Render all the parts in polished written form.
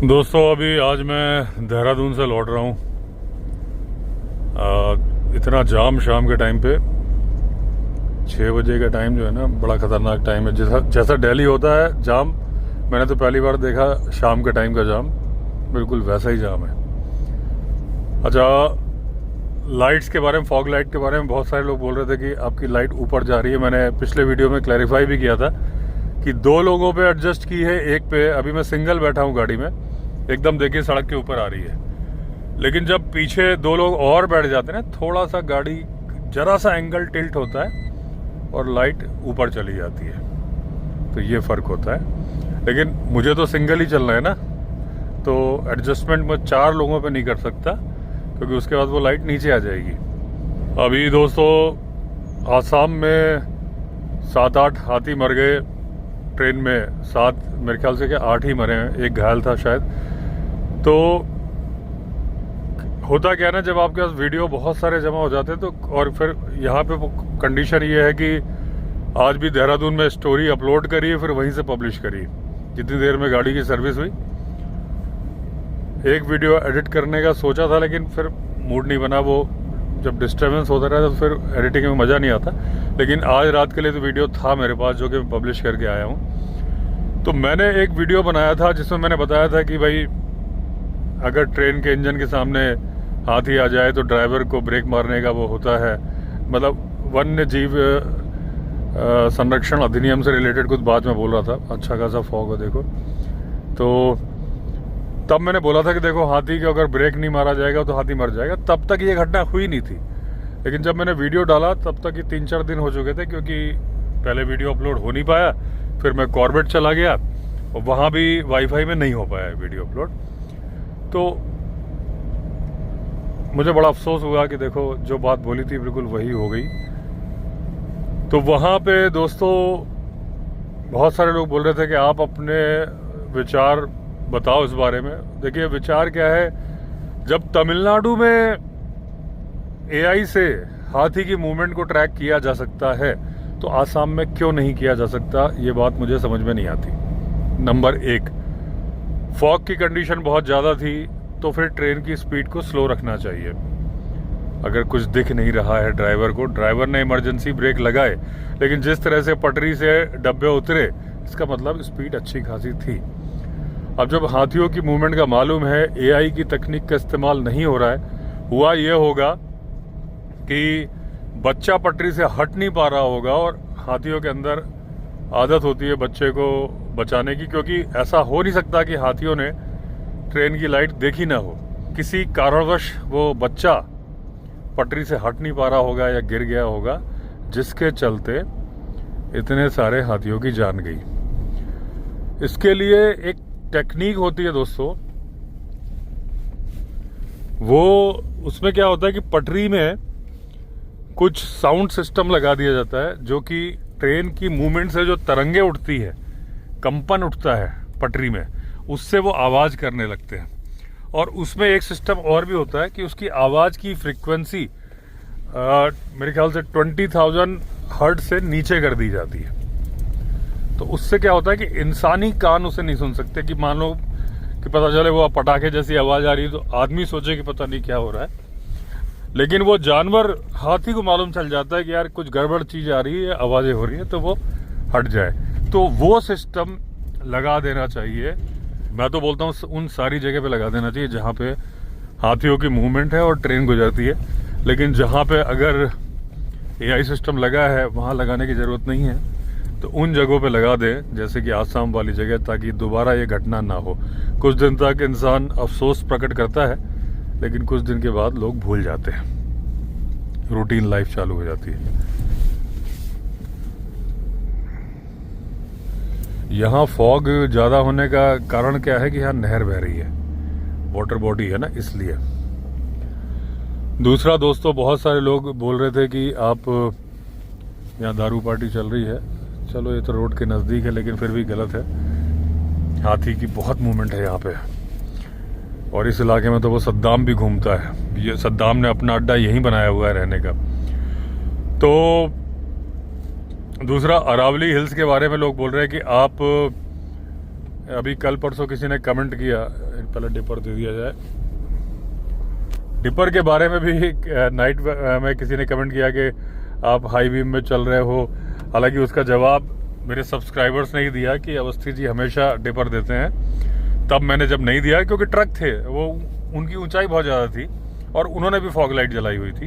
दोस्तों अभी आज मैं देहरादून से लौट रहा हूँ। इतना जाम शाम के टाइम पे 6 बजे का टाइम जो है ना, बड़ा ख़तरनाक टाइम है। जैसा जैसा दिल्ली होता है जाम, मैंने तो पहली बार देखा शाम के टाइम का जाम, बिल्कुल वैसा ही जाम है। अच्छा, लाइट्स के बारे में, फॉग लाइट के बारे में बहुत सारे लोग बोल रहे थे कि आपकी लाइट ऊपर जा रही है। मैंने पिछले वीडियो में क्लैरिफाई भी किया था कि 2 लोगों पे एडजस्ट की है, एक पे अभी मैं सिंगल बैठा हूँ गाड़ी में, एकदम देखिए सड़क के ऊपर आ रही है। लेकिन जब पीछे 2 लोग और बैठ जाते हैं ना, थोड़ा सा गाड़ी जरा सा एंगल टिल्ट होता है और लाइट ऊपर चली जाती है, तो ये फ़र्क होता है। लेकिन मुझे तो सिंगल ही चलना है ना, तो एडजस्टमेंट मैं 4 लोगों पे नहीं कर सकता, क्योंकि उसके बाद वो लाइट नीचे आ जाएगी। अभी दोस्तों आसाम में 7-8 हाथी मर गए ट्रेन में, 7 मेरे ख्याल से क्या 8 ही मरे हैं, एक घायल था शायद। तो होता क्या है ना, जब आपके पास वीडियो बहुत सारे जमा हो जाते हैं तो, और फिर यहाँ पे कंडीशन ये है कि आज भी देहरादून में स्टोरी अपलोड करी, फिर वहीं से पब्लिश करी जितनी देर में गाड़ी की सर्विस हुई। एक वीडियो एडिट करने का सोचा था, लेकिन फिर मूड नहीं बना। वो जब डिस्टर्बेंस होता रहा तो फिर एडिटिंग में मज़ा नहीं आता। लेकिन आज रात के लिए तो वीडियो था मेरे पास, जो कि पब्लिश करके आया हूँ। तो मैंने एक वीडियो बनाया था जिसमें मैंने बताया था कि भाई अगर ट्रेन के इंजन के सामने हाथी आ जाए तो ड्राइवर को ब्रेक मारने का वो होता है, मतलब वन्य जीव संरक्षण अधिनियम से रिलेटेड कुछ बात मैं बोल रहा था। अच्छा खासा फॉग है देखो। तो तब मैंने बोला था कि देखो हाथी को अगर ब्रेक नहीं मारा जाएगा तो हाथी मर जाएगा। तब तक ये घटना हुई नहीं थी, लेकिन जब मैंने वीडियो डाला तब तक ये 3-4 दिन हो चुके थे, क्योंकि पहले वीडियो अपलोड हो नहीं पाया, फिर मैं कॉर्बेट चला गया और वहाँ भी वाईफाई में नहीं हो पाया वीडियो अपलोड। तो मुझे बड़ा अफसोस हुआ कि देखो जो बात बोली थी बिल्कुल वही हो गई। तो वहाँ पे दोस्तों बहुत सारे लोग बोल रहे थे कि आप अपने विचार बताओ इस बारे में। देखिए विचार क्या है, जब तमिलनाडु में एआई से हाथी की मूवमेंट को ट्रैक किया जा सकता है, तो आसाम में क्यों नहीं किया जा सकता, ये बात मुझे समझ में नहीं आती। नंबर 1, फॉग की कंडीशन बहुत ज़्यादा थी, तो फिर ट्रेन की स्पीड को स्लो रखना चाहिए। अगर कुछ दिख नहीं रहा है ड्राइवर को, ड्राइवर ने इमरजेंसी ब्रेक लगाए, लेकिन जिस तरह से पटरी से डब्बे उतरे, इसका मतलब स्पीड अच्छी खासी थी। अब जब हाथियों की मूवमेंट का मालूम है, एआई की तकनीक का इस्तेमाल नहीं हो रहा है, हुआ ये होगा कि बच्चा पटरी से हट नहीं पा रहा होगा, और हाथियों के अंदर आदत होती है बच्चे को बचाने की, क्योंकि ऐसा हो नहीं सकता कि हाथियों ने ट्रेन की लाइट देखी ना हो। किसी कारणवश वो बच्चा पटरी से हट नहीं पा रहा होगा या गिर गया होगा, जिसके चलते इतने सारे हाथियों की जान गई। इसके लिए एक टेक्निक होती है दोस्तों, वो उसमें क्या होता है कि पटरी में कुछ साउंड सिस्टम लगा दिया जाता है, जो कि ट्रेन की मूवमेंट से जो तरंगे उठती है, कंपन उठता है पटरी में, उससे वो आवाज़ करने लगते हैं। और उसमें एक सिस्टम और भी होता है कि उसकी आवाज़ की फ्रीक्वेंसी मेरे ख्याल से 20,000 हर्ट्ज से नीचे कर दी जाती है। तो उससे क्या होता है कि इंसानी कान उसे नहीं सुन सकते। कि मान लो कि पता चले वो पटाखे जैसी आवाज़ आ रही है, तो आदमी सोचे कि पता नहीं क्या हो रहा है, लेकिन वो जानवर हाथी को मालूम चल जाता है कि यार कुछ गड़बड़ चीज़ आ रही है, आवाज़ें हो रही है, तो वो हट जाए। तो वो सिस्टम लगा देना चाहिए। मैं तो बोलता हूँ उन सारी जगह पे लगा देना चाहिए जहाँ पे हाथियों की मूवमेंट है और ट्रेन गुजरती है। लेकिन जहाँ पे अगर एआई सिस्टम लगा है, वहाँ लगाने की ज़रूरत नहीं है, तो उन जगहों पे लगा दें, जैसे कि आसाम वाली जगह, ताकि दोबारा ये घटना ना हो। कुछ दिन तक इंसान अफसोस प्रकट करता है, लेकिन कुछ दिन के बाद लोग भूल जाते हैं, रूटीन लाइफ चालू हो जाती है। यहाँ फॉग ज़्यादा होने का कारण क्या है कि यहाँ नहर बह रही है, वाटर बॉडी है ना, इसलिए। दूसरा दोस्तों, बहुत सारे लोग बोल रहे थे कि आप यहाँ दारू पार्टी चल रही है। चलो ये तो रोड के नज़दीक है, लेकिन फिर भी गलत है। हाथी की बहुत मूवमेंट है यहाँ पे, और इस इलाके में तो वो सद्दाम भी घूमता है। ये सद्दाम ने अपना अड्डा यहीं बनाया हुआ है रहने का। तो दूसरा, अरावली हिल्स के बारे में लोग बोल रहे हैं कि आप अभी कल परसों किसी ने कमेंट किया पहले डिपर दे दिया जाए। डिपर के बारे में भी नाइट में किसी ने कमेंट किया कि आप हाई बीम में चल रहे हो, हालांकि उसका जवाब मेरे सब्सक्राइबर्स ने ही दिया कि अवस्थी जी हमेशा डिपर देते हैं। तब मैंने जब नहीं दिया क्योंकि ट्रक थे, वो उनकी ऊंचाई बहुत ज़्यादा थी और उन्होंने भी फॉग लाइट जलाई हुई थी,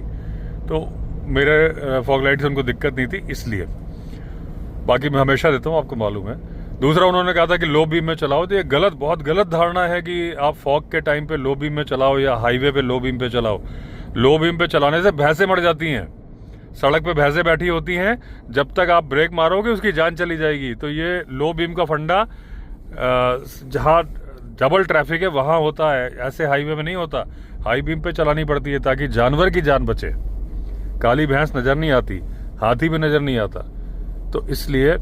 तो मेरे फॉग लाइट से उनको दिक्कत नहीं थी, इसलिए। बाकी मैं हमेशा देता हूँ, आपको मालूम है। दूसरा उन्होंने कहा था कि लो बीम में चलाओ, तो ये बहुत गलत धारणा है कि आप फॉग के टाइम पे लो बीम में चलाओ या हाईवे पे लो बीम पे चलाओ। लो बीम पे चलाने से भैंसें मर जाती हैं, सड़क पे भैंसें बैठी होती हैं, जब तक आप ब्रेक मारोगे उसकी जान चली जाएगी। तो ये लो बीम का फंडा जहाँ डबल ट्रैफिक है वहाँ होता है, ऐसे हाईवे में नहीं होता। हाई बीम पे चलानी पड़ती है ताकि जानवर की जान बचे। काली भैंस नज़र नहीं आती, हाथी भी नज़र नहीं आता, तो इसलिए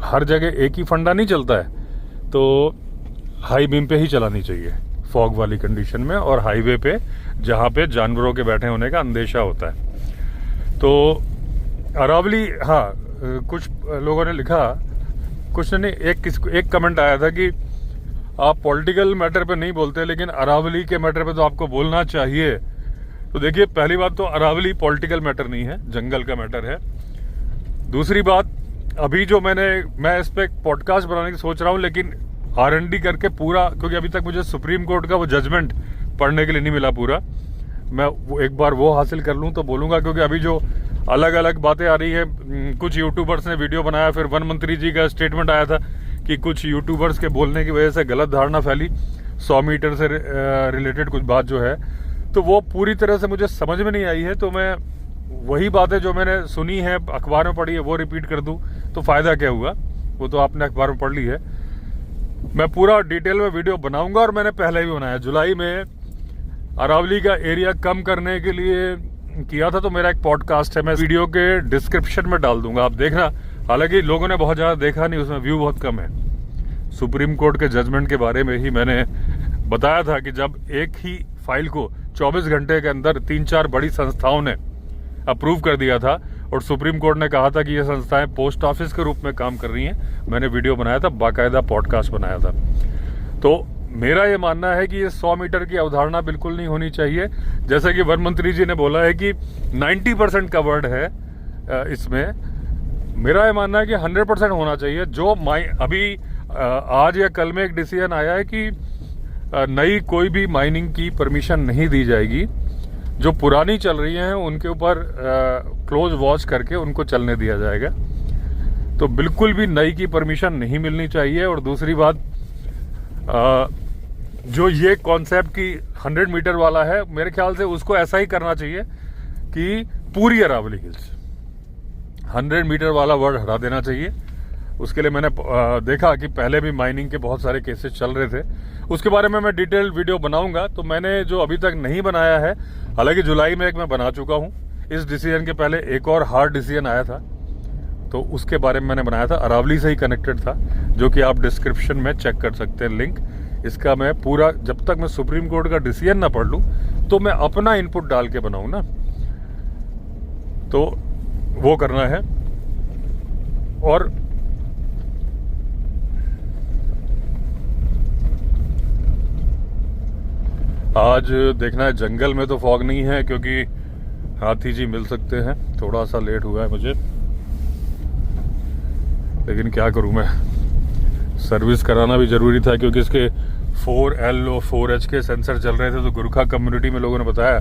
हर जगह एक ही फंडा नहीं चलता है, तो हाई बीम पे ही चलानी चाहिए फॉग वाली कंडीशन में, और हाईवे पे जहाँ पे जानवरों के बैठे होने का अंदेशा होता है। तो अरावली, हाँ, कुछ लोगों ने लिखा, कुछ ने एक कमेंट आया था कि आप पॉलिटिकल मैटर पे नहीं बोलते, लेकिन अरावली के मैटर पे तो आपको बोलना चाहिए। तो देखिए, पहली बात तो अरावली पॉलिटिकल मैटर नहीं है, जंगल का मैटर है। दूसरी बात, अभी जो मैं इस पे पॉडकास्ट बनाने की सोच रहा हूँ, लेकिन R&D करके पूरा, क्योंकि अभी तक मुझे सुप्रीम कोर्ट का वो जजमेंट पढ़ने के लिए नहीं मिला पूरा, मैं वो एक बार वो हासिल कर लूँ तो बोलूँगा। क्योंकि अभी जो अलग अलग बातें आ रही हैं, कुछ यूट्यूबर्स ने वीडियो बनाया, फिर वन मंत्री जी का स्टेटमेंट आया था कि कुछ यूट्यूबर्स के बोलने की वजह से गलत धारणा फैली 100 मीटर से रिलेटेड कुछ बात जो है, तो वो पूरी तरह से मुझे समझ में नहीं आई है। तो मैं वही बातें जो मैंने सुनी है, अखबार में पढ़ी है, वो रिपीट कर दूं तो फ़ायदा क्या हुआ? वो तो आपने अखबार में पढ़ ली है। मैं पूरा डिटेल में वीडियो बनाऊंगा, और मैंने पहले भी बनाया। जुलाई में अरावली का एरिया कम करने के लिए किया था, तो मेरा एक पॉडकास्ट है, मैं वीडियो के डिस्क्रिप्शन में डाल दूंगा, आप देखना। हालांकि लोगों ने बहुत ज़्यादा देखा नहीं, उसमें व्यू बहुत कम है। सुप्रीम कोर्ट के जजमेंट के बारे में ही मैंने बताया था कि जब एक ही फाइल को 24 घंटे के अंदर 3-4 बड़ी संस्थाओं ने अप्रूव कर दिया था, और सुप्रीम कोर्ट ने कहा था कि ये संस्थाएं पोस्ट ऑफिस के रूप में काम कर रही हैं। मैंने वीडियो बनाया था, बाकायदा पॉडकास्ट बनाया था। तो मेरा ये मानना है कि ये 100 मीटर की अवधारणा बिल्कुल नहीं होनी चाहिए। जैसे कि वन मंत्री जी ने बोला है कि 90% कवर्ड है इसमें, मेरा ये मानना है कि 100% होना चाहिए। जो अभी आज या कल में एक डिसीजन आया है कि नई कोई भी माइनिंग की परमिशन नहीं दी जाएगी, जो पुरानी चल रही हैं उनके ऊपर क्लोज वॉच करके उनको चलने दिया जाएगा। तो बिल्कुल भी नई की परमिशन नहीं मिलनी चाहिए। और दूसरी बात, जो ये कॉन्सेप्ट की 100 मीटर वाला है, मेरे ख्याल से उसको ऐसा ही करना चाहिए कि पूरी अरावली हिल्स 100 मीटर वाला वर्ड हटा देना चाहिए। उसके लिए मैंने देखा कि पहले भी माइनिंग के बहुत सारे केसेस चल रहे थे, उसके बारे में मैं डिटेल वीडियो बनाऊंगा। तो मैंने जो अभी तक नहीं बनाया है, हालांकि जुलाई में एक मैं बना चुका हूं, इस डिसीजन के पहले एक और हार्ड डिसीजन आया था, तो उसके बारे में मैंने बनाया था, अरावली से ही कनेक्टेड था, जो कि आप डिस्क्रिप्शन में चेक कर सकते हैं लिंक। इसका मैं पूरा, जब तक मैं सुप्रीम कोर्ट का डिसीजन ना पढ़ लूँ, तो मैं अपना इनपुट डाल के बनाऊँ ना, तो वो करना है। और आज देखना है, जंगल में तो फॉग नहीं है क्योंकि हाथी जी मिल सकते हैं। थोड़ा सा लेट हुआ है मुझे, लेकिन क्या करूं मैं, सर्विस कराना भी ज़रूरी था क्योंकि इसके 4L और 4H के सेंसर चल रहे थे। तो गुरखा कम्युनिटी में लोगों ने बताया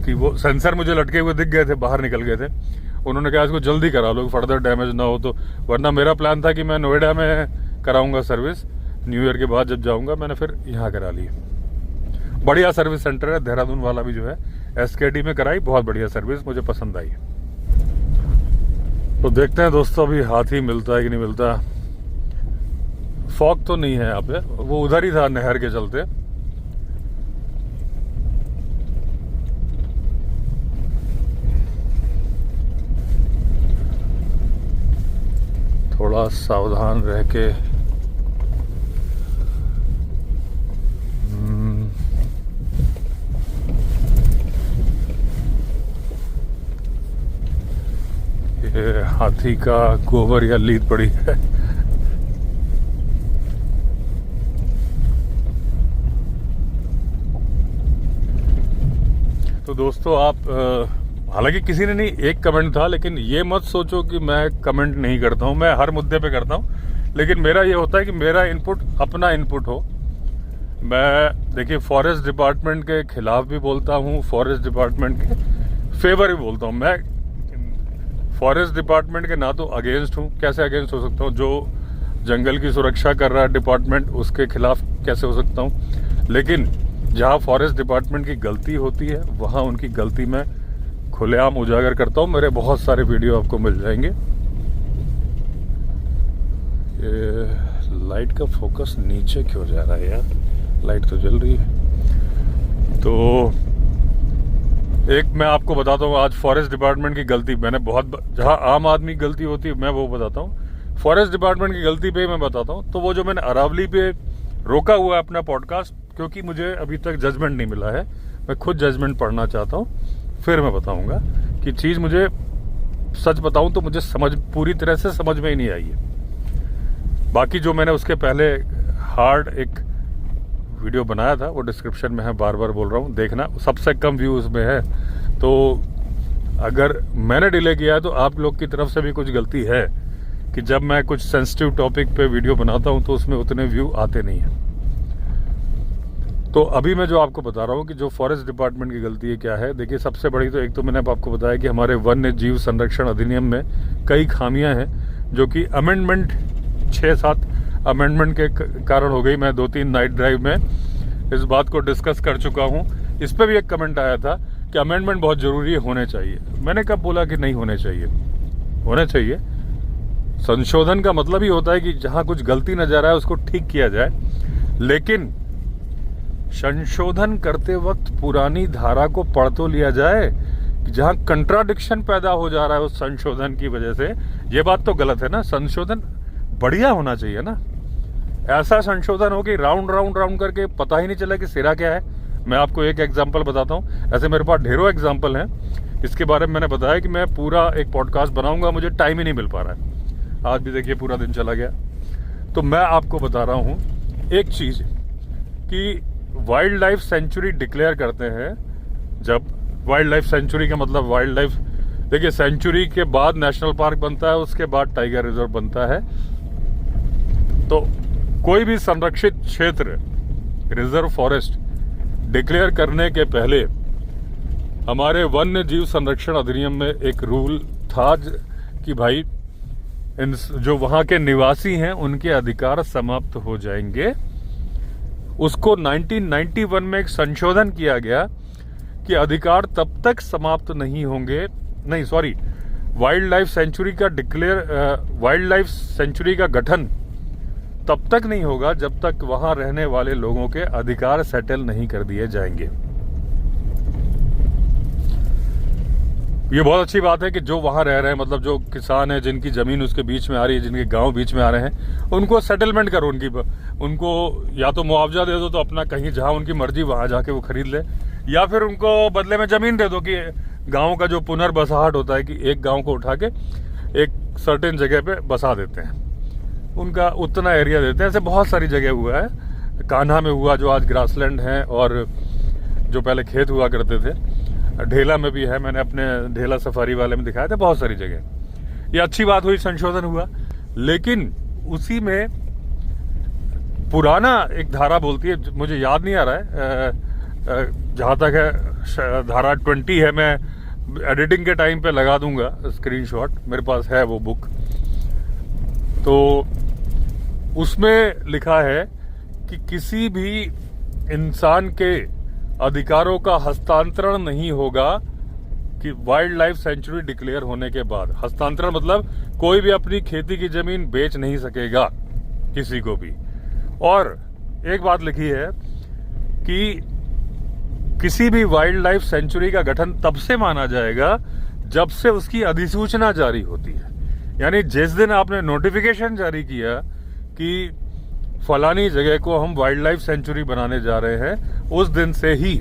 कि वो सेंसर मुझे लटके हुए दिख गए थे, बाहर निकल गए थे। उन्होंने कहा इसको जल्दी करा लो, फर्दर डैमेज ना हो। तो वरना मेरा प्लान था कि मैं नोएडा में कराऊंगा सर्विस, न्यू ईयर के बाद जब जाऊंगा। मैंने फिर यहाँ करा ली। बढ़िया सर्विस सेंटर है, देहरादून वाला भी जो है SKD में कराई, बहुत बढ़िया सर्विस, मुझे पसंद आई। तो देखते हैं दोस्तों अभी हाथी मिलता है कि नहीं मिलता। फॉग तो नहीं है यहाँ पे, वो उधर ही था नहर के चलते। थोड़ा सावधान रह के ये हाथी का गोबर या लीद पड़ी है। तो दोस्तों आप हालांकि किसी ने नहीं, एक कमेंट था, लेकिन ये मत सोचो कि मैं कमेंट नहीं करता हूँ, मैं हर मुद्दे पे करता हूँ, लेकिन मेरा ये होता है कि मेरा इनपुट अपना इनपुट हो। मैं देखिए फॉरेस्ट डिपार्टमेंट के खिलाफ भी बोलता हूँ, फॉरेस्ट डिपार्टमेंट के फेवर भी बोलता हूँ। मैं फॉरेस्ट डिपार्टमेंट के ना तो अगेंस्ट हूँ, कैसे अगेंस्ट हो सकता हूँ? जो जंगल की सुरक्षा कर रहा है डिपार्टमेंट, उसके खिलाफ कैसे हो सकता हूँ? लेकिन जहाँ फॉरेस्ट डिपार्टमेंट की गलती होती है वहाँ उनकी गलती मैं खुलेआम उजागर करता हूँ। मेरे बहुत सारे वीडियो आपको मिल जाएंगे। ये लाइट का फोकस नीचे क्यों जा रहा है यार? लाइट तो जल रही है। तो एक मैं आपको बताता हूँ आज फॉरेस्ट डिपार्टमेंट की गलती। मैंने बहुत, जहाँ आम आदमी की गलती होती है मैं वो बताता हूँ, फॉरेस्ट डिपार्टमेंट की गलती पे मैं बताता हूँ। तो वो जो मैंने अरावली पे रोका हुआ है अपना पॉडकास्ट, क्योंकि मुझे अभी तक जजमेंट नहीं मिला है, मैं खुद जजमेंट पढ़ना चाहता हूँ, फिर मैं बताऊंगा कि चीज़ मुझे, सच बताऊं तो मुझे पूरी तरह से समझ में ही नहीं आई है। बाकी जो मैंने उसके पहले हार्ड एक वीडियो बनाया था वो डिस्क्रिप्शन में है, बार बार बोल रहा हूँ, देखना। सबसे कम व्यू उसमें है, तो अगर मैंने डिले किया है तो आप लोग की तरफ से भी कुछ गलती है कि जब मैं कुछ सेंसिटिव टॉपिक पे वीडियो बनाता हूँ तो उसमें उतने व्यू आते नहीं हैं। तो अभी मैं जो आपको बता रहा हूँ कि जो फॉरेस्ट डिपार्टमेंट की गलती है क्या है, देखिए सबसे बड़ी तो एक तो मैंने आपको बताया कि हमारे वन्य जीव संरक्षण अधिनियम में कई खामियां हैं, जो कि अमेंडमेंट 6-7 अमेंडमेंट के कारण हो गई। मैं 2-3 नाइट ड्राइव में इस बात को डिस्कस कर चुका हूँ। इस पर भी एक कमेंट आया था कि अमेंडमेंट बहुत जरूरी होने चाहिए। मैंने कब बोला कि नहीं होने चाहिए? होने चाहिए। संशोधन का मतलब ही होता है कि जहाँ कुछ गलती नजर आए उसको ठीक किया जाए, लेकिन संशोधन करते वक्त पुरानी धारा को पढ़ तो लिया जाए। जहां कंट्राडिक्शन पैदा हो जा रहा है उस संशोधन की वजह से, ये बात तो गलत है ना। संशोधन बढ़िया होना चाहिए ना, ऐसा संशोधन हो कि राउंड राउंड राउंड करके पता ही नहीं चला कि सिरा क्या है। मैं आपको एक एग्जांपल बताता हूं, ऐसे मेरे पास ढेरों एग्जांपल हैं। इसके बारे में मैंने बताया कि मैं पूरा एक पॉडकास्ट बनाऊंगा, मुझे टाइम ही नहीं मिल पा रहा है। आज भी देखिए पूरा दिन चला गया। तो मैं आपको बता रहा हूं एक चीज कि वाइल्ड लाइफ सेंचुरी डिक्लेयर करते हैं। जब वाइल्ड लाइफ सेंचुरी का मतलब, वाइल्ड लाइफ, देखिए सेंचुरी के बाद नेशनल पार्क बनता है, उसके बाद टाइगर रिजर्व बनता है। तो कोई भी संरक्षित क्षेत्र, रिजर्व फॉरेस्ट डिक्लेयर करने के पहले हमारे वन्य जीव संरक्षण अधिनियम में एक रूल था कि भाई जो वहां के निवासी हैं उनके अधिकार समाप्त हो जाएंगे। उसको 1991 में एक संशोधन किया गया कि अधिकार तब तक समाप्त नहीं होंगे, नहीं सॉरी, वाइल्ड लाइफ सेंचुरी का गठन तब तक नहीं होगा जब तक वहां रहने वाले लोगों के अधिकार सेटल नहीं कर दिए जाएंगे। ये बहुत अच्छी बात है कि जो वहां रह रहे हैं, मतलब जो किसान है जिनकी जमीन उसके बीच में आ रही है, जिनके गांव बीच में आ रहे हैं, उनको सेटलमेंट करो। उनको या तो मुआवजा दे दो, तो अपना कहीं जहां उनकी मर्जी वहां जाके वो खरीद ले, या फिर उनको बदले में जमीन दे दो कि गांव का जो पुनर्बसाहट होता है कि एक गांव को उठा के एक सर्टेन जगह पे बसा देते हैं, उनका उतना एरिया देते हैं। ऐसे बहुत सारी जगह हुआ है। कान्हा में हुआ जो आज ग्रासलैंड है, और जो पहले खेत हुआ करते थे, ढेला में भी है, मैंने अपने ढेला सफारी वाले में दिखाया था। बहुत सारी जगह ये अच्छी बात हुई, संशोधन हुआ। लेकिन उसी में पुराना एक धारा बोलती है, मुझे याद नहीं आ रहा है, जहां तक है धारा 20 है। मैं एडिटिंग के टाइम पे लगा दूंगा स्क्रीनशॉट, मेरे पास है वो बुक। तो उसमें लिखा है कि किसी भी इंसान के अधिकारों का हस्तांतरण नहीं होगा कि वाइल्ड लाइफ सेंचुरी डिक्लेयर होने के बाद। हस्तांतरण मतलब कोई भी अपनी खेती की जमीन बेच नहीं सकेगा किसी को भी। और एक बात लिखी है कि किसी भी वाइल्ड लाइफ सेंचुरी का गठन तब से माना जाएगा जब से उसकी अधिसूचना जारी होती है। यानी जिस दिन आपने नोटिफिकेशन जारी किया कि फलानी जगह को हम वाइल्ड लाइफ सेंचुरी बनाने जा रहे हैं, उस दिन से ही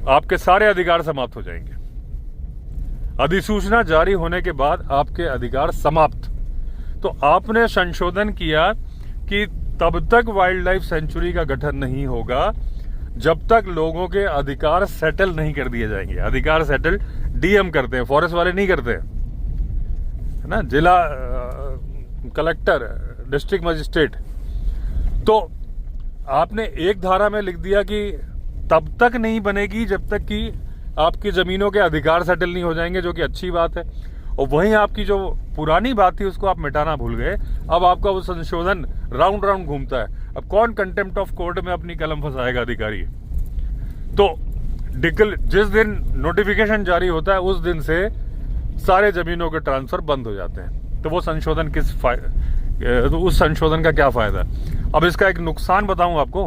आपके सारे अधिकार समाप्त हो जाएंगे। अधिसूचना जारी होने के बाद आपके अधिकार समाप्त। तो आपने संशोधन किया कि तब तक वाइल्ड लाइफ सेंचुरी का गठन नहीं होगा जब तक लोगों के अधिकार सेटल नहीं कर दिए जाएंगे। अधिकार सेटल डीएम करते हैं, फॉरेस्ट वाले नहीं करते हैं, है ना, जिला कलेक्टर, डिस्ट्रिक्ट मजिस्ट्रेट। तो आपने एक धारा में लिख दिया कि तब तक नहीं बनेगी जब तक कि आपकी जमीनों के अधिकार सेटल नहीं हो जाएंगे, जो कि अच्छी बात है। और वहीं आपकी जो पुरानी बात थी उसको आप मिटाना भूल गए। अब आपका वो संशोधन राउंड राउंड घूमता है। अब कौन कंटेम्प्ट ऑफ कोर्ट में अपनी कलम फंसाएगा अधिकारी? तो जिस दिन नोटिफिकेशन जारी होता है उस दिन से सारे जमीनों के ट्रांसफर बंद हो जाते हैं। तो वो संशोधन तो उस संशोधन का क्या फायदा? अब इसका एक नुकसान बताऊं आपको,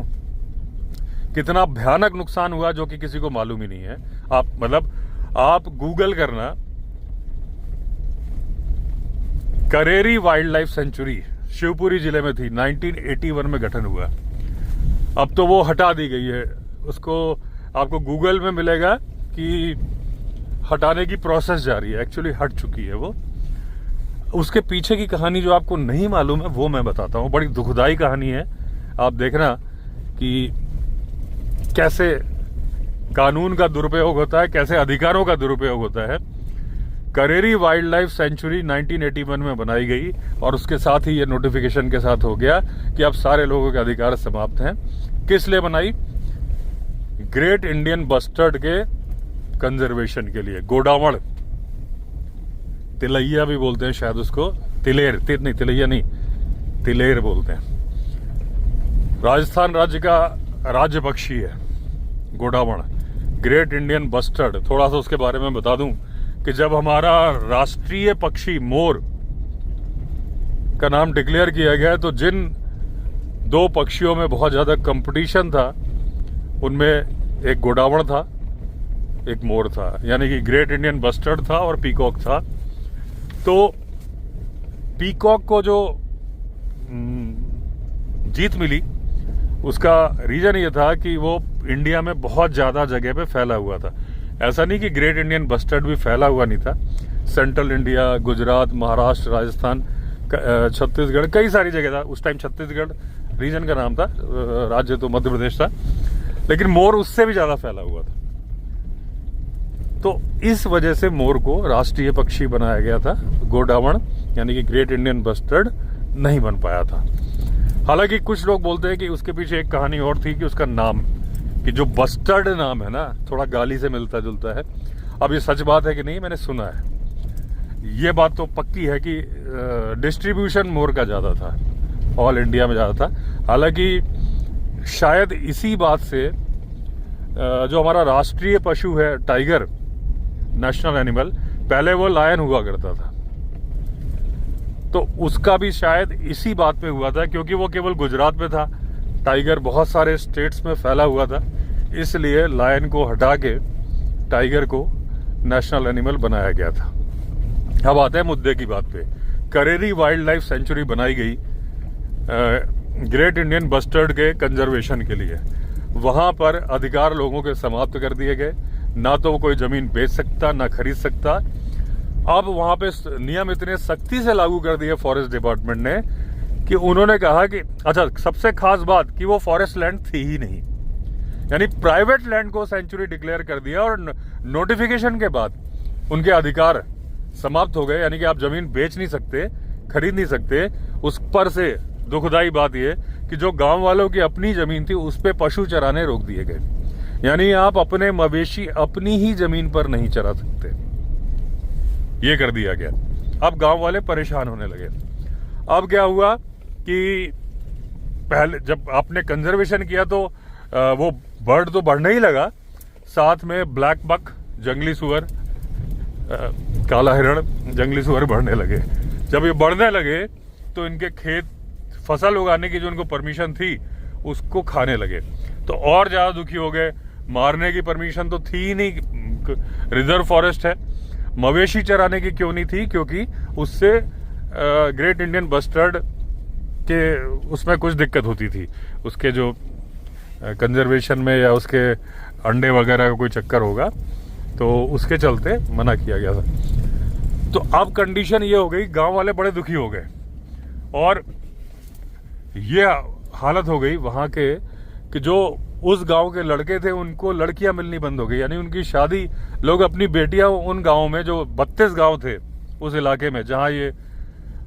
कितना भयानक नुकसान हुआ जो कि किसी को मालूम ही नहीं है। आप गूगल करना, Kareri wild life sanctuary Shivpuri जिले में थी, 1981 में गठन हुआ। अब तो वो हटा दी गई है। उसको आपको गूगल में मिलेगा कि हटाने की प्रोसेस जारी है। एक्चुअली हट चुकी है वो। उसके पीछे की कहानी जो आपको नहीं मालूम है वो मैं बताता हूँ। बड़ी दुखदाई कहानी है। आप देखना कि कैसे कानून का दुरुपयोग होता है, कैसे अधिकारों का दुरुपयोग होता है। करेरी वाइल्ड लाइफ सेंचुरी 1981 में बनाई गई और उसके साथ ही ये नोटिफिकेशन के साथ हो गया कि अब सारे लोगों के अधिकार समाप्त हैं। किस लिए बनाई? ग्रेट इंडियन बस्टर्ड के कंजर्वेशन के लिए। गोडावण, तिलैया भी बोलते हैं शायद उसको, तिलैया नहीं, तिलेर बोलते हैं। राजस्थान राज्य का राज्य पक्षी है गोडावण, ग्रेट इंडियन बस्टर्ड। थोड़ा सा उसके बारे में बता दूं कि जब हमारा राष्ट्रीय पक्षी मोर का नाम डिक्लेयर किया गया तो जिन दो पक्षियों में बहुत ज्यादा कंपटीशन था उनमें एक गोडावण था, एक मोर था, यानी कि ग्रेट इंडियन बस्टर्ड था और पीकॉक था। तो पीकॉक को जो जीत मिली उसका रीजन ये था कि वो इंडिया में बहुत ज्यादा जगह पे फैला हुआ था। ऐसा नहीं कि ग्रेट इंडियन बस्टर्ड भी फैला हुआ नहीं था। सेंट्रल इंडिया, गुजरात, महाराष्ट्र, राजस्थान, छत्तीसगढ़, कई सारी जगह था। उस टाइम छत्तीसगढ़ रीजन का नाम था, राज्य तो मध्य प्रदेश था, लेकिन मोर उससे भी ज्यादा फैला हुआ था। तो इस वजह से मोर को राष्ट्रीय पक्षी बनाया गया था। गोडावण यानी कि ग्रेट इंडियन बस्टर्ड नहीं बन पाया था। हालांकि कुछ लोग बोलते हैं कि उसके पीछे एक कहानी और थी कि उसका नाम, कि जो बस्टर्ड नाम है ना, थोड़ा गाली से मिलता जुलता है। अब ये सच बात है कि नहीं, मैंने सुना है। ये बात तो पक्की है कि डिस्ट्रीब्यूशन मोर का ज्यादा था, ऑल इंडिया में ज्यादा था। हालांकि शायद इसी बात से जो हमारा राष्ट्रीय पशु है टाइगर, नेशनल एनिमल, पहले वो लायन हुआ करता था, तो उसका भी शायद इसी बात में हुआ था क्योंकि वो केवल गुजरात में था। टाइगर बहुत सारे स्टेट्स में फैला हुआ था, इसलिए लायन को हटा के टाइगर को नेशनल एनिमल बनाया गया था। अब आते हैं मुद्दे की बात पे। करेरी वाइल्ड लाइफ सेंचुरी बनाई गई ग्रेट इंडियन बस्टर्ड के कंजर्वेशन के लिए। वहां पर अधिकार लोगों के समाप्त कर दिए गए। ना तो कोई जमीन बेच सकता, ना खरीद सकता। अब वहां पे नियम इतने सख्ती से लागू कर दिए फॉरेस्ट डिपार्टमेंट ने कि उन्होंने कहा कि अच्छा, सबसे खास बात कि वो फॉरेस्ट लैंड थी ही नहीं, यानी प्राइवेट लैंड को सेंचुरी डिक्लेयर कर दिया और नोटिफिकेशन के बाद उनके अधिकार समाप्त हो गए। यानी कि आप जमीन बेच नहीं सकते, खरीद नहीं सकते। उस पर से दुखदाई बात यह कि जो गांव वालों की अपनी जमीन थी उस पे पशु चराने रोक दिए गए। यानी आप अपने मवेशी अपनी ही जमीन पर नहीं चरा सकते, ये कर दिया गया। अब गांव वाले परेशान होने लगे। अब क्या हुआ कि पहले जब आपने कंजर्वेशन किया तो वो बर्ड तो बढ़ने ही लगा, साथ में ब्लैक बक, जंगली सुअर, काला हिरण, जंगली सुअर बढ़ने लगे। जब ये बढ़ने लगे तो इनके खेत, फसल उगाने की जो इनको परमिशन थी उसको खाने लगे, तो और ज्यादा दुखी हो गए। मारने की परमिशन तो थी ही नहीं, रिजर्व फॉरेस्ट है। मवेशी चराने की क्यों नहीं थी? क्योंकि उससे ग्रेट इंडियन बस्टर्ड के उसमें कुछ दिक्कत होती थी, उसके जो कंजर्वेशन में या उसके अंडे वगैरह का कोई चक्कर होगा, तो उसके चलते मना किया गया था। तो अब कंडीशन ये हो गई, गांव वाले बड़े दुखी हो गए और ये हालत हो गई वहां के कि जो उस गांव के लड़के थे उनको लड़कियां मिलनी बंद हो गई, यानी उनकी शादी, लोग अपनी बेटियां उन गाँव में, जो 32 गाँव थे उस इलाके में जहाँ ये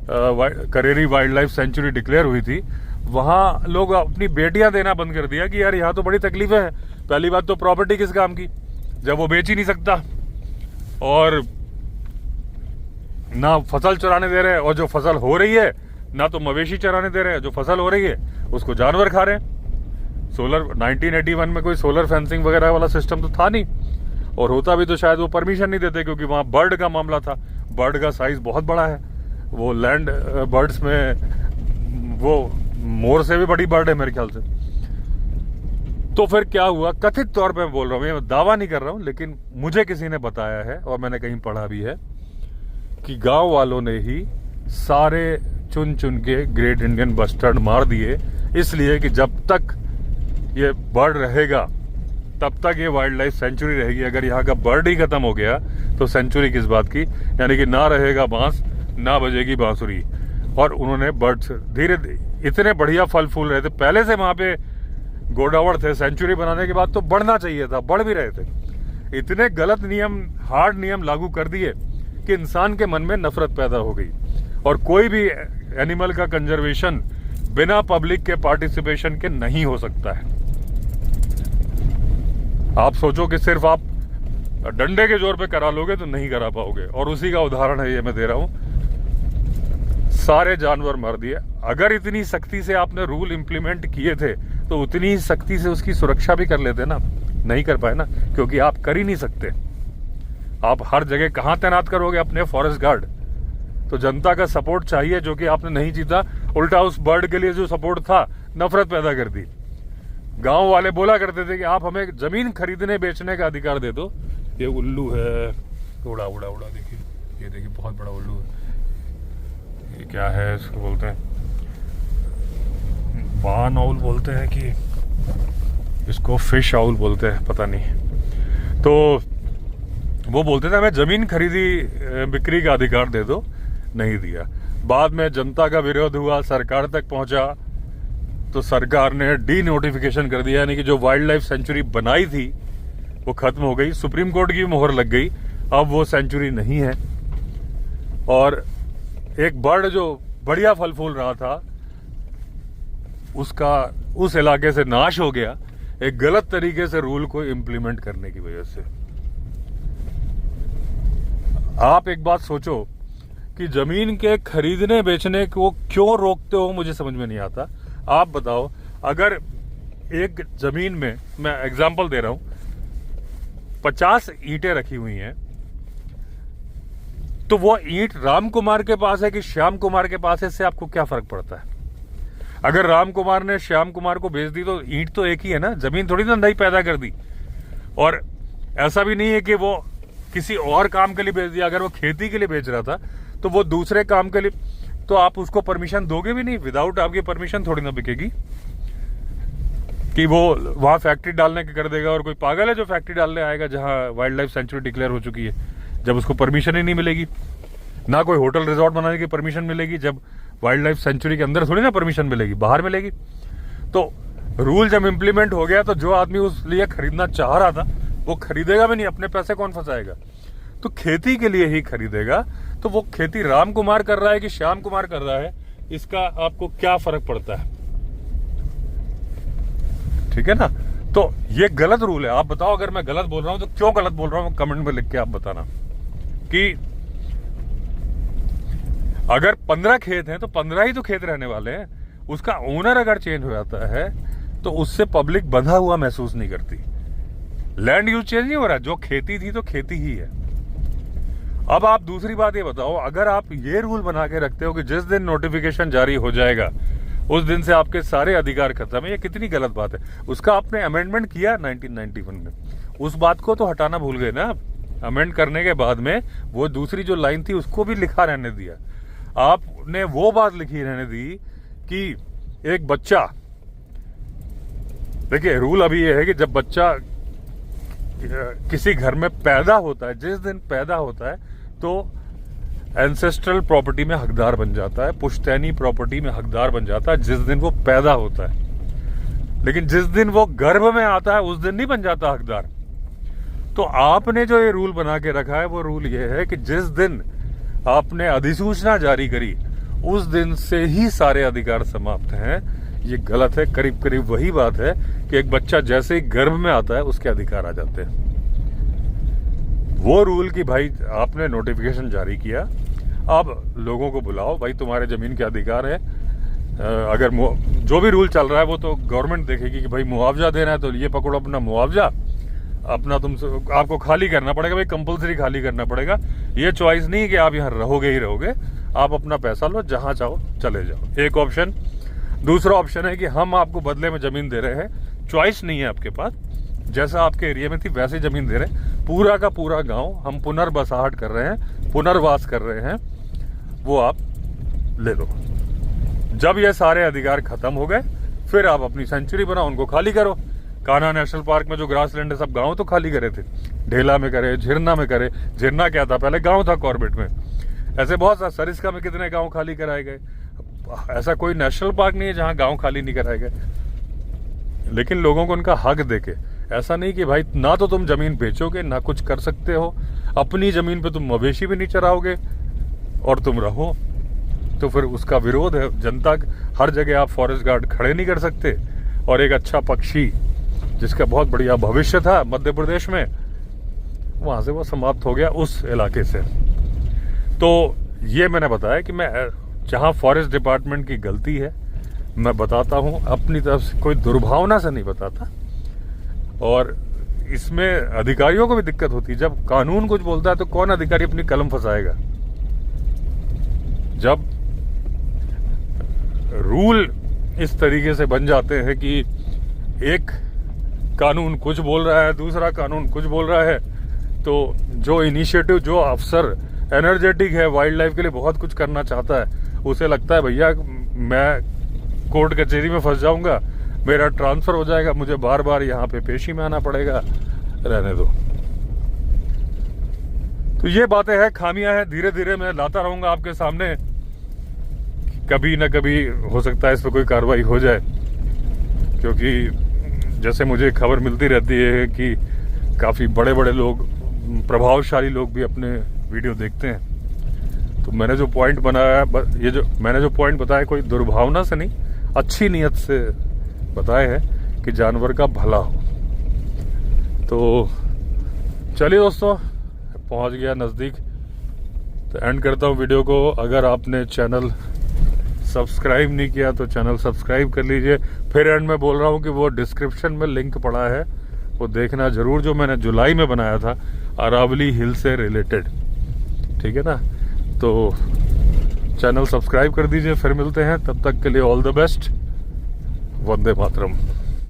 Kareri wild life sanctuary declare हुई थी, वहाँ लोग अपनी बेटियां देना बंद कर दिया कि यार यहाँ तो बड़ी तकलीफें हैं। पहली बात तो प्रॉपर्टी किस काम की जब वो बेच ही नहीं सकता, और ना फसल चराने दे रहे हैं, और जो फसल हो रही है ना तो मवेशी चराने दे रहे हैं, जो फसल हो रही है उसको जानवर खा रहे हैं। सोलर 1981 में कोई सोलर फेंसिंग वगैरह वाला सिस्टम तो था नहीं, और होता भी तो शायद वो परमिशन नहीं देते, क्योंकि वहाँ बर्ड का मामला था। बर्ड का साइज बहुत बड़ा है, वो लैंड बर्ड्स में वो मोर से भी बड़ी बर्ड है मेरे ख्याल से। तो फिर क्या हुआ, कथित तौर पे मैं बोल रहा हूँ, ये मैं दावा नहीं कर रहा हूँ, लेकिन मुझे किसी ने बताया है और मैंने कहीं पढ़ा भी है कि गांव वालों ने ही सारे चुन चुन के ग्रेट इंडियन बस्टर्ड मार दिए, इसलिए कि जब तक ये बर्ड रहेगा तब तक ये वाइल्ड लाइफ सेंचुरी रहेगी। अगर यहाँ का बर्ड ही खत्म हो गया तो सेंचुरी किस बात की, यानी कि ना रहेगा बांस ना बजेगी बांसुरी। और उन्होंने बर्ड्स धीरे इतने बढ़िया फल फूल रहे थे, पहले से वहां पे गोडावड़ थे, सेंचुरी बनाने के बाद तो बढ़ना चाहिए था, बढ़ भी रहे थे। इतने गलत नियम, हार्ड नियम लागू कर दिए कि इंसान के मन में नफरत पैदा हो गई, और कोई भी एनिमल का कंजर्वेशन बिना पब्लिक के पार्टिसिपेशन के नहीं हो सकता है। आप सोचो कि सिर्फ आप डंडे के जोर पे करा लोगे तो नहीं करा पाओगे, और उसी का उदाहरण है ये मैं दे रहा हूं। सारे जानवर मार दिए। अगर इतनी सख्ती से आपने रूल इंप्लीमेंट किए थे तो उतनी ही सख्ती से उसकी सुरक्षा भी कर लेते ना, नहीं कर पाए ना, क्योंकि आप कर ही नहीं सकते। आप हर जगह कहां तैनात करोगे अपने फॉरेस्ट गार्ड? तो जनता का सपोर्ट चाहिए, जो कि आपने नहीं जीता। उल्टा उस बर्ड के लिए जो सपोर्ट था, नफरत पैदा कर दी। गांव वाले बोला करते थे कि आप हमें जमीन खरीदने बेचने का अधिकार दे दो। ये उल्लू है, उड़ा उड़ा उड़ा, देखिए ये देखिए बहुत बड़ा उल्लू है। ये क्या है, इसको बोलते हैं बान आउल बोलते हैं कि इसको फिश आउल बोलते हैं, पता नहीं। तो वो बोलते थे हमें जमीन खरीदी बिक्री का अधिकार दे दो, नहीं दिया। बाद में जनता का विरोध हुआ, सरकार तक पहुंचा, तो सरकार ने डी नोटिफिकेशन कर दिया, यानी कि जो वाइल्ड लाइफ सेंचुरी बनाई थी वो खत्म हो गई, सुप्रीम कोर्ट की मोहर लग गई, अब वो सेंचुरी नहीं है। और एक बर्ड जो बढ़िया फल फूल रहा था उसका उस इलाके से नाश हो गया, एक गलत तरीके से रूल को इंप्लीमेंट करने की वजह से। आप एक बात सोचो कि जमीन के खरीदने बेचने को क्यों रोकते हो, मुझे समझ में नहीं आता। आप बताओ, अगर एक जमीन में, मैं एग्जांपल दे रहा हूं, 50 ईंटें रखी हुई हैं, तो वो ईंट राम कुमार के पास है कि श्याम कुमार के पास है, इससे आपको क्या फर्क पड़ता है? अगर राम कुमार ने श्याम कुमार को बेच दी तो ईंट तो एक ही है ना, जमीन थोड़ी ना नई पैदा कर दी। और ऐसा भी नहीं है कि वो किसी और काम के लिए बेच दिया। अगर वो खेती के लिए बेच रहा था तो वो दूसरे काम के लिए, तो आप उसको परमिशन दोगे भी नहीं। विदाउट आपकी परमिशन थोड़ी ना बिकेगी कि वो वहां फैक्ट्री डालने के कर देगा। और कोई पागल है जो फैक्ट्री डालने आएगा जहां वाइल्ड लाइफ सेंचुरी डिक्लेयर हो चुकी है, जब उसको परमिशन ही नहीं मिलेगी। ना कोई होटल रिजॉर्ट बनाने की परमिशन मिलेगी, जब वाइल्ड लाइफ सेंचुरी के अंदर थोड़ी ना परमिशन मिलेगी, बाहर मिलेगी। तो रूल जब इंप्लीमेंट हो गया तो जो आदमी उस लिए खरीदना चाह रहा था वो खरीदेगा भी नहीं, अपने पैसे कौन फंसाएगा? तो खेती के लिए ही खरीदेगा। तो वो खेती राम कुमार कर रहा है कि श्याम कुमार कर रहा है, इसका आपको क्या फर्क पड़ता है? ठीक है ना। तो ये गलत रूल है। आप बताओ, अगर मैं गलत बोल रहा हूं तो क्यों गलत बोल रहा हूं, कमेंट में लिख के आप बताना। कि अगर 15 खेत हैं तो 15 ही तो खेत रहने वाले हैं। उसका ओनर अगर चेंज हो जाता है तो उससे पब्लिक बंधा हुआ महसूस नहीं करती। लैंड यूज चेंज नहीं हो रहा, जो खेती थी तो खेती ही है। अब आप दूसरी बात ये बताओ, अगर आप ये रूल बना के रखते हो कि जिस दिन नोटिफिकेशन जारी हो जाएगा उस दिन से आपके सारे अधिकार खत्म है, ये कितनी गलत बात है। उसका आपने अमेंडमेंट किया 1991 में, उस बात को तो हटाना भूल गए ना। अमेंड करने के बाद में वो दूसरी जो लाइन थी उसको भी लिखा रहने दिया। आपने वो बात लिखी रहने दी कि एक बच्चा, देखिए रूल अभी ये है कि जब बच्चा किसी घर में पैदा होता है, जिस दिन पैदा होता है तो एंसेस्ट्रल प्रॉपर्टी में हकदार बन जाता है, पुश्तैनी प्रॉपर्टी में हकदार बन जाता है जिस दिन वो पैदा होता है। लेकिन जिस दिन वो गर्भ में आता है उस दिन नहीं बन जाता हकदार। तो आपने जो ये रूल बना के रखा है, वो रूल ये है कि जिस दिन आपने अधिसूचना जारी करी उस दिन से ही सारे अधिकार समाप्त हैं। ये गलत है। करीब करीब वही बात है कि एक बच्चा जैसे ही गर्भ में आता है उसके अधिकार आ जाते हैं। वो रूल की भाई आपने नोटिफिकेशन जारी किया, अब लोगों को बुलाओ, भाई तुम्हारे जमीन के अधिकार है। अगर जो भी रूल चल रहा है वो तो गवर्नमेंट देखेगी कि भाई मुआवजा देना है तो ये पकड़ो अपना मुआवजा, अपना आपको खाली करना पड़ेगा भाई, कंपलसरी खाली करना पड़ेगा। ये चॉइस नहीं कि आप यहाँ रहोगे ही रहोगे, आप अपना पैसा लो, जहां चाहो चले जाओ। एक ऑप्शन। दूसरा ऑप्शन है कि हम आपको बदले में जमीन दे रहे हैं, चॉइस नहीं है आपके पास, जैसा आपके एरिया में थी वैसे जमीन दे रहे हैं, पूरा का पूरा गांव हम पुनर्बसाहट कर रहे हैं, पुनर्वास कर रहे हैं, वो आप ले लो। जब ये सारे अधिकार खत्म हो गए फिर आप अपनी सेंचुरी बनाओ, उनको खाली करो। कान्हा नेशनल पार्क में जो ग्रासलैंड है सब गांव तो खाली करे थे, ढेला में करे, झिरना में करे। झिरना क्या था, पहले गांव था कॉर्बेट में। ऐसे बहुत सारे, सरिस्का में कितने गांव खाली कराए गए। ऐसा कोई नेशनल पार्क नहीं है जहां गांव खाली नहीं कराए गए। लेकिन लोगों को उनका हक देके, ऐसा नहीं कि भाई ना तो तुम जमीन बेचोगे ना कुछ कर सकते हो, अपनी जमीन पे तुम मवेशी भी नहीं चराओगे और तुम रहो, तो फिर उसका विरोध है। जनता हर जगह आप फॉरेस्ट गार्ड खड़े नहीं कर सकते। और एक अच्छा पक्षी जिसका बहुत बढ़िया भविष्य था मध्य प्रदेश में, वहां से वो समाप्त हो गया उस इलाके से। तो ये मैंने बताया कि मैं जहां फॉरेस्ट डिपार्टमेंट की गलती है मैं बताता हूं, अपनी तरफ से कोई दुर्भावना से नहीं बताता। और इसमें अधिकारियों को भी दिक्कत होती है। जब कानून कुछ बोलता है तो कौन अधिकारी अपनी कलम फंसाएगा। जब रूल इस तरीके से बन जाते हैं कि एक कानून कुछ बोल रहा है, दूसरा कानून कुछ बोल रहा है, तो जो इनिशिएटिव, जो अफसर एनर्जेटिक है, वाइल्ड लाइफ के लिए बहुत कुछ करना चाहता है, उसे लगता है भैया मैं कोर्ट कचहरी में फंस जाऊंगा, मेरा ट्रांसफर हो जाएगा, मुझे बार बार यहाँ पे पेशी में आना पड़ेगा, रहने दो। तो ये बातें हैं, खामियां हैं, धीरे धीरे मैं लाता रहूंगा आपके सामने। कभी ना कभी हो सकता है इस पर कोई कार्रवाई हो जाए, क्योंकि जैसे मुझे खबर मिलती रहती है कि काफ़ी बड़े बड़े लोग, प्रभावशाली लोग भी अपने वीडियो देखते हैं। तो मैंने जो पॉइंट बनाया, मैंने जो पॉइंट बताया कोई दुर्भावना से नहीं, अच्छी नीयत से बताए हैं कि जानवर का भला हो। तो चलिए दोस्तों, पहुंच गया नज़दीक, तो एंड करता हूं वीडियो को। अगर आपने चैनल सब्सक्राइब नहीं किया तो चैनल सब्सक्राइब कर लीजिए। फिर एंड में बोल रहा हूं कि वो डिस्क्रिप्शन में लिंक पड़ा है, वो देखना जरूर, जो मैंने जुलाई में बनाया था अरावली हिल से रिलेटेड। ठीक है ना, तो चैनल सब्सक्राइब कर दीजिए। फिर मिलते हैं, तब तक के लिए all the best. Vande Mataram.